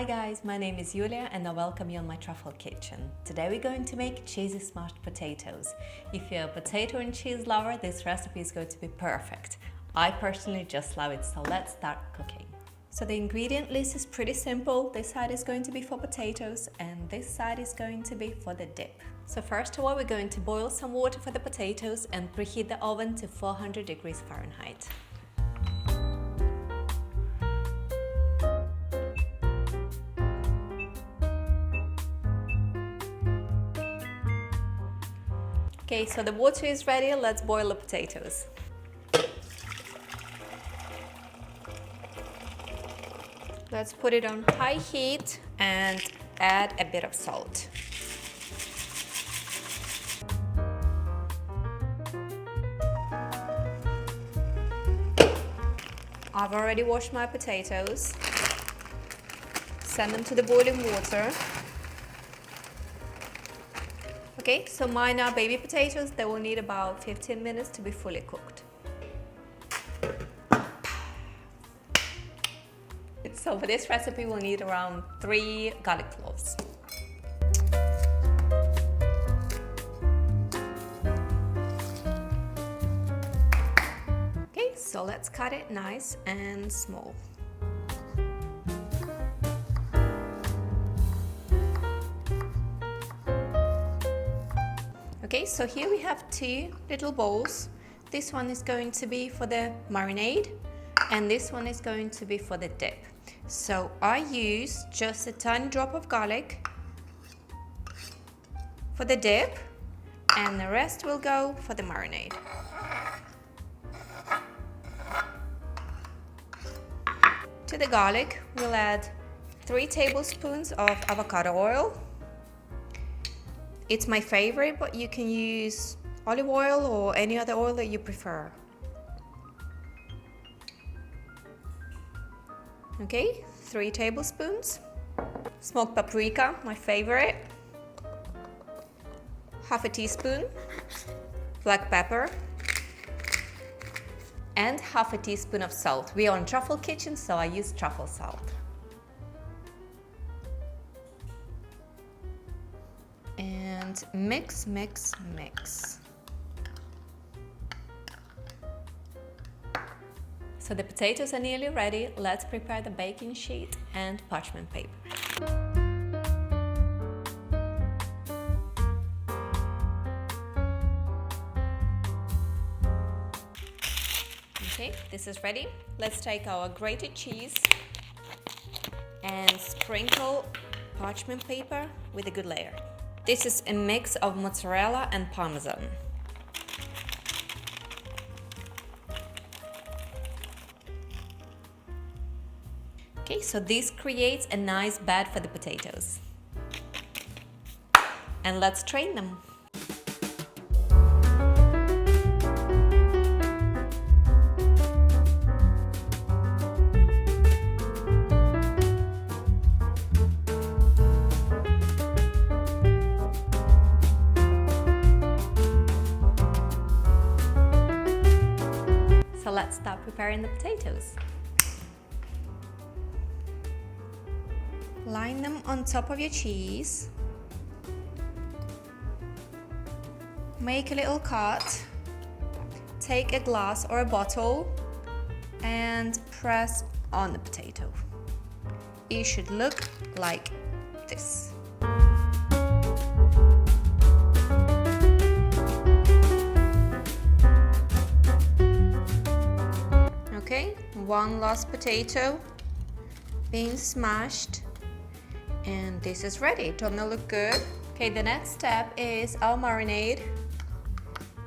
guys, my name is Julia and I welcome you on my Truffle kitchen. Today we're going to make cheesy smashed potatoes. If you're a potato and cheese lover, this recipe is going to be perfect. I personally just love it, so let's start cooking. So the ingredient list is pretty simple. This side is going to be for potatoes and this side is going to be for the dip. So first of all, we're going to boil some water for the potatoes and preheat the oven to 400 degrees Fahrenheit. Okay, so the water is ready, let's boil the potatoes. Let's put it on high heat and add a bit of salt. I've already washed my potatoes. Send them to the boiling water. Okay, so mine are baby potatoes. They will need about 15 minutes to be fully cooked. So for this recipe, we'll need around 3 garlic cloves. Okay, so let's cut it nice and small. Okay, so here we have 2 little bowls. This one is going to be for the marinade and this one is going to be for the dip. So I use just a tiny drop of garlic for the dip and the rest will go for the marinade. To the garlic, we'll add 3 tablespoons of avocado oil. It's my favorite, but you can use olive oil or any other oil that you prefer. Okay, 3 tablespoons. Smoked paprika, my favorite. Half a teaspoon. Black pepper. And half a teaspoon of salt. We are on Truffle kitchen, so I use truffle salt. And mix, mix, mix. So the potatoes are nearly ready. Let's prepare the baking sheet and parchment paper. Okay, this is ready. Let's take our grated cheese and sprinkle parchment paper with a good layer. This is a mix of mozzarella and Parmesan. Okay, so this creates a nice bed for the potatoes. And let's strain them. So let's start preparing the potatoes. Line them on top of your cheese. Make a little cut. Take a glass or a bottle and press on the potato. It should look like this. Okay, one last potato being smashed. And this is ready. Don't it look good? Okay, the next step is our marinade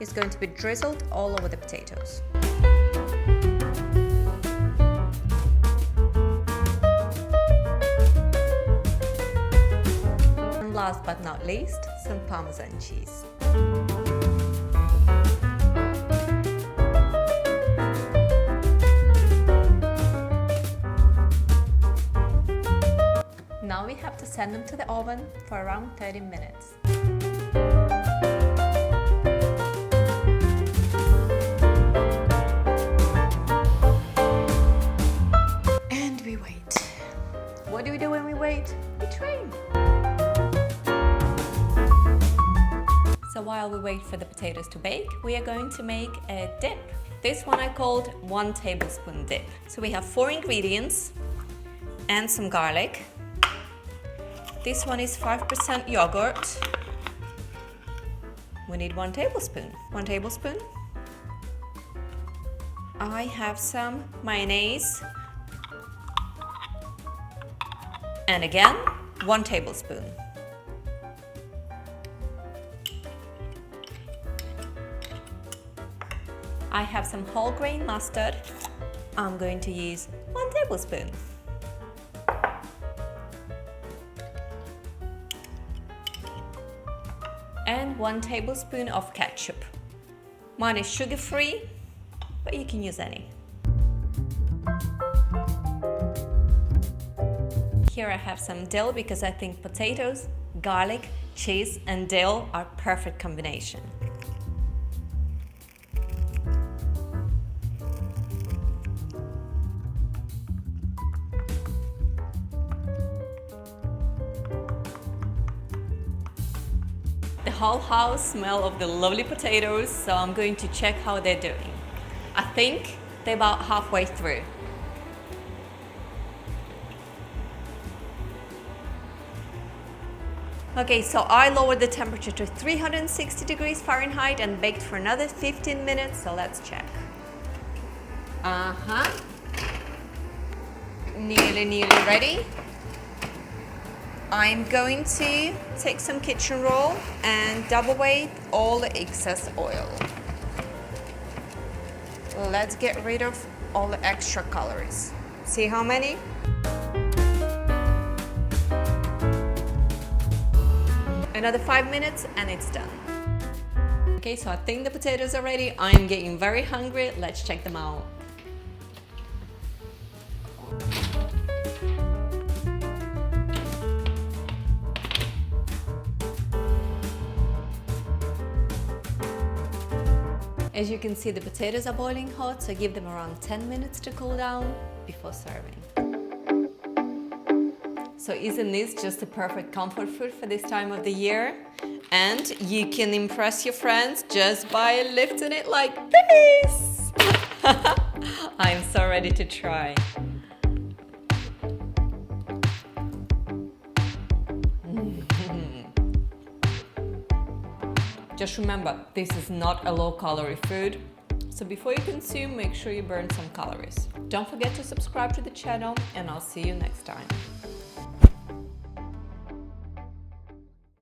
is going to be drizzled all over the potatoes. And last but not least, some Parmesan cheese. Now we have to send them to the oven for around 30 minutes. And we wait. What do we do when we wait? for the potatoes to bake, we are going to make a dip. This one I called 1 tablespoon dip. So we have 4 ingredients and some garlic. This one is 5% yogurt. We need 1 tablespoon. 1 tablespoon. I have some mayonnaise. And again, 1 tablespoon. I have some whole grain mustard. I'm going to use 1 tablespoon. And 1 tablespoon of ketchup. Mine is sugar-free, but you can use any. Here I have some dill because I think potatoes, garlic, cheese and dill are perfect combination. The whole house smells of the lovely potatoes, so I'm going to check how they're doing. I think they're about halfway through. Okay, so I lowered the temperature to 360 degrees Fahrenheit and baked for another 15 minutes, so let's check. Nearly ready. I'm going to take some kitchen roll and double weight all the excess oil. Let's get rid of all the extra calories. See how many? Another 5 minutes and it's done. Okay, so I think the potatoes are ready. I'm getting very hungry. Let's check them out. As you can see, the potatoes are boiling hot, so give them around 10 minutes to cool down before serving. So isn't this just a perfect comfort food for this time of the year? And you can impress your friends just by lifting it like this! I'm so ready to try. Just remember, this is not a low-calorie food, so before you consume, make sure you burn some calories. Don't forget to subscribe to the channel, and I'll see you next time.